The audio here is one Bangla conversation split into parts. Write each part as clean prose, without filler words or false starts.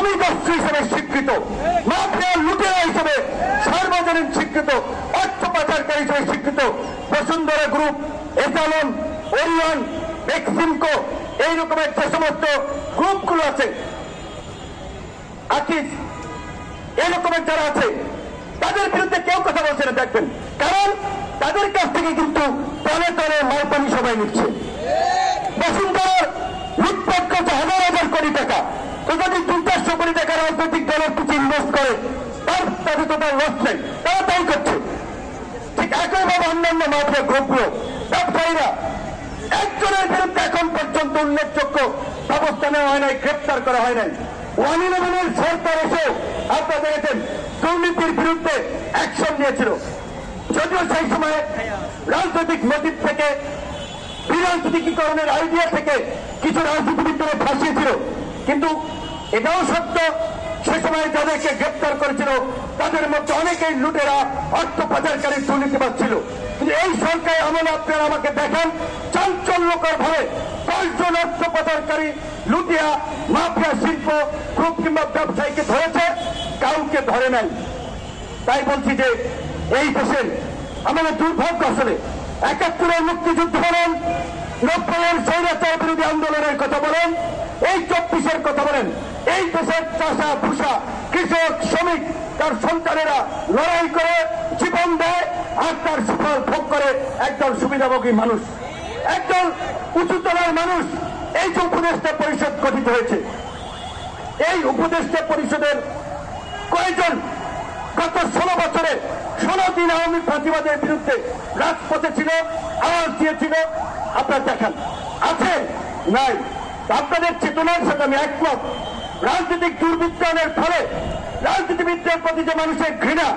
শ্রমিক অস্ত্র হিসেবে স্বীকৃত, মাফিয়া লুটেরা হিসেবে সার্বজনীন স্বীকৃত, অর্থ পাচারকারী হিসেবে স্বীকৃত বসুন্ধরা গ্রুপ, এসালন, ওরিয়ন, মেক্সিমকো, এই রকমের যে সমস্ত গ্রুপগুলো আছে, আকিজ, এই রকমের যারা আছে, তাদের বিরুদ্ধে কেউ কথা বলছে না। দেখবেন, কারণ তাদের কাছ থেকে কিন্তু তলে তলে মালপানি সবাই নিচ্ছে। বসুন্ধরার লুটপাট করছে হাজার হাজার কোটি টাকা। তো যদি 200 কোটি টাকা রাজনৈতিক দলের কিছু ইনভেস্ট করে, তাদের তো তার লস নেই, তারা তাই করছে। ঠিক একইভাবে অন্যান্য মাফিয়া গ্রুপগুলো, ব্যবসায়ীরা, একজনের বিরুদ্ধে এখন পর্যন্ত উল্লেখযোগ্য ব্যবস্থা নেওয়া হয় নাই, গ্রেপ্তার করা হয় নাই। 111 সরকার এসে আপনারা দেখেছেন দুর্নীতির বিরুদ্ধে অ্যাকশন নিয়েছিল, যদিও সেই সময় রাজনৈতিক মোটিভ থেকে, বিরাজনীতিকরণের আইডিয়া থেকে কিছু রাজনীতিবিদদের ফাঁসিয়েছিল। কিন্তু এটাও সত্য, সে সময় যাদেরকে গ্রেপ্তার করেছিল তাদের মধ্যে অনেকেই লুটেরা, অর্থ পাচারকারী, দুর্নীতিবাজ ছিল। কিন্তু এই সরকার আমলে আপনারা আমাকে দেখেন, চাঞ্চল্যকর ভাবে 10 জন অর্থ পাচারকারী, লুটিয়া, মাফিয়া শিল্প গ্রুপ কিংবা ব্যবসায়ীকে ধরেছে, কাউকে ধরে নাই। তাই বলছি যে এই দেশের আমাদের দুর্ভাগ্য, আসলে 71-এর মুক্তিযুদ্ধ বলেন, 90-এর স্বৈরাচার বিরোধী আন্দোলনের কথা বলেন, এই 24-এর কথা বলেন, এই দেশের চাষা ভূষা, কৃষক, শ্রমিক, তার সন্তানেরা লড়াই করে জীবন দেয়, আর তার সুফল ভোগ করে একদল সুবিধাভোগী মানুষ, একদল উঁচুতলার মানুষ। এই যে উপদেষ্টা পরিষদ গঠিত হয়েছে, এই উপদেষ্টা পরিষদের কয়েকজন গত 16 বছরে 16 দিন আওয়ামী ফাঁসিবাদের বিরুদ্ধে রাজপথে ছিল, আওয়াজ দিয়েছিল? আপনারা দেখান, আছে? নাই। আপনাদের চেতনার সাথে আমি একমত। রাজনৈতিক দুর্বৃত্তায়নের ফলে রাজনীতিবিদদের প্রতি যে মানুষের ঘৃণা,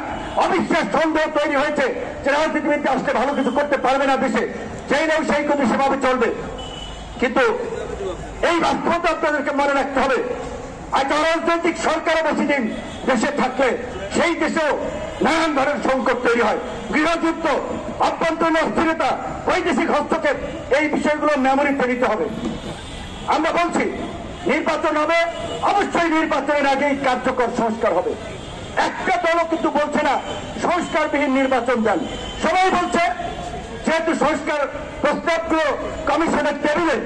অবিশ্বাস, সন্দেহ তৈরি হয়েছে যে রাজনীতিবিদ আসলে ভালো কিছু করতে পারবে না দেশে, যেই নাও সেই কথা সেভাবে চলবে। কিন্তু এই বাস্তবতা আপনাদেরকে মনে রাখতে হবে। একটা অরাজনৈতিক সরকারও বেশি দিন দেশে থাকলে সেই দেশেও নানান ধরনের সংকট তৈরি হয়, গৃহযুদ্ধ, অভ্যন্তরীণ অস্থিরতা, বৈদেশিক হস্তক্ষেপ, এই বিষয়গুলো মেমোরিতে নিতে হবে। আমরা বলছি নির্বাচন হবে, অবশ্যই নির্বাচনের আগেই কার্যকর সংস্কার হবে। একটা দলও কিন্তু বলছে না সংস্কারবিহীন নির্বাচন দেন। সবাই বলছে যেহেতু সংস্কার প্রস্তাবগুলো কমিশনের টেবিলে,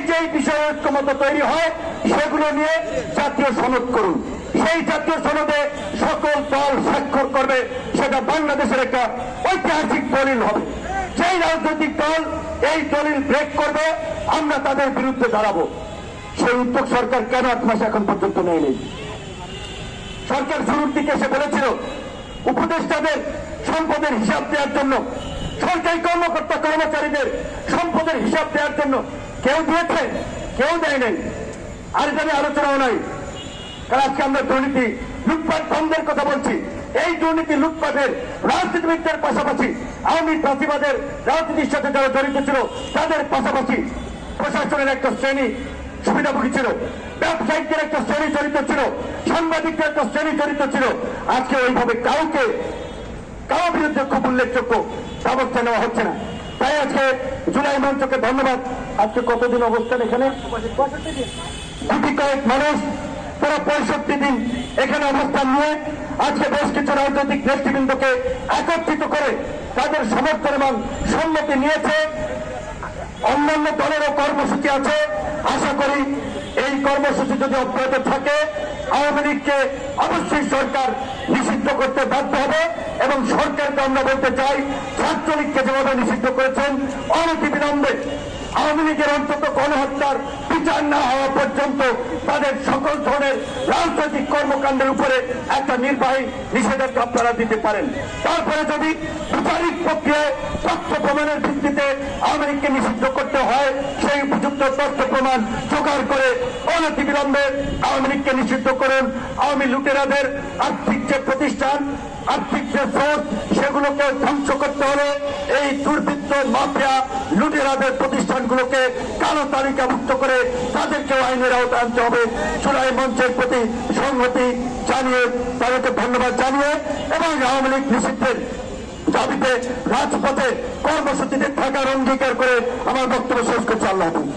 যেই বিষয়ে ঐক্যমত তৈরি হয় সেগুলো নিয়ে জাতীয় সনদ করুন। সেই জাতীয় সনদে সকল দল স্বাক্ষর করবে, সেটা বাংলাদেশের একটা ঐতিহাসিক দলিল হবে। যেই রাজনৈতিক দল এই দলিল ব্রেক করবে, আমরা তাদের বিরুদ্ধে দাঁড়াবো। সেই উদ্যোগ সরকার কেন 8 মাস এখন পর্যন্ত নেয়নি? সরকার শুরুর দিকে এসে বলেছিল উপদেষ্টাদের সম্পদের হিসাব দেওয়ার জন্য, সরকারি কর্মকর্তা কর্মচারীদের সম্পদের হিসাব দেওয়ার জন্য। কেউ দিয়েছে? কেউ দেয় নাই। আর এটা নিয়ে আলোচনাও নাই। কারণ আজকে আমরা দুর্নীতি, লুটপাট বন্ধের কথা বলছি। এই দুর্নীতি, লুটপাটের রাজনীতিবিদদের পাশাপাশি আওয়ামী ফাঁসিবাদের রাজনীতির সাথে যারা জড়িত ছিল তাদের পাশাপাশি প্রশাসনের একটা শ্রেণী সুবিধাভোগী ছিল, ব্যবসায়িকদের একটা শ্রেণী জড়িত ছিল, সাংবাদিকদের একটা শ্রেণী জড়িত ছিল। আজকে ওইভাবে কারো বিরুদ্ধে খুব উল্লেখযোগ্য ব্যবস্থা নেওয়া হচ্ছে না। তাই আজকে জুলাই মঞ্চকে ধন্যবাদ। আজকে কতদিন অবস্থান এখানে? গুটি কয়েক মানুষ, তারা 65 দিন এখানে অবস্থান নিয়ে আজকে বেশ কিছু রাজনৈতিক নেতৃবৃন্দকে একত্রিত করে তাদের সমর্থন এবং সম্মতি নিয়েছে। অন্যান্য দলেরও কর্মসূচি আছে। আশা করি এই কর্মসূচি যদি অব্যাহত থাকে, আওয়ামী লীগকে অবশ্যই সরকার নিষিদ্ধ করতে বাধ্য হবে। এবং সরকারকে আমরা বলতে চাই, ছাত্রলীগকে যেভাবে নিষিদ্ধ করেছেন, অনতিবিলম্বে আওয়ামী লীগের অন্তত গণহত্যার বিচার না হওয়া পর্যন্ত তাদের সকল ধরনের রাজনৈতিক কর্মকাণ্ডের উপরে একটা নির্বাহী নিষেধাজ্ঞা আপনারা দিতে পারেন। তারপরে যদি বিচারিক প্রক্রিয়ায় তথ্য প্রমাণের ভিত্তিতে আওয়ামী লীগকে নিষিদ্ধ করতে হয়, সেই উপযুক্ত তথ্য প্রমাণ জোগাড় করে অনতিবিলম্বে আওয়ামী লীগকে নিষিদ্ধ করুন। আওয়ামী লুটেরাদের আর্থিক যে প্রতিষ্ঠান, আর্থিক যে স্রোত, সেগুলোকে ধ্বংস করতে হলে এই দুর্বৃত্ত, মাফিয়া, লুটেরাদের প্রতিষ্ঠানগুলোকে কালো তালিকাভুক্ত করে তাদেরকেও আইনের আওতায় আনতে হবে। জুলাই মঞ্চের প্রতি সংহতি জানিয়ে, তাদেরকে ধন্যবাদ জানিয়ে এবং আওয়ামী লীগ নিষিদ্ধের দাবিতে রাজপথে কর্মসূচিতে থাকার অঙ্গীকার করে আমার বক্তব্য শেষ করছি। আল্লাহ হাফেজ।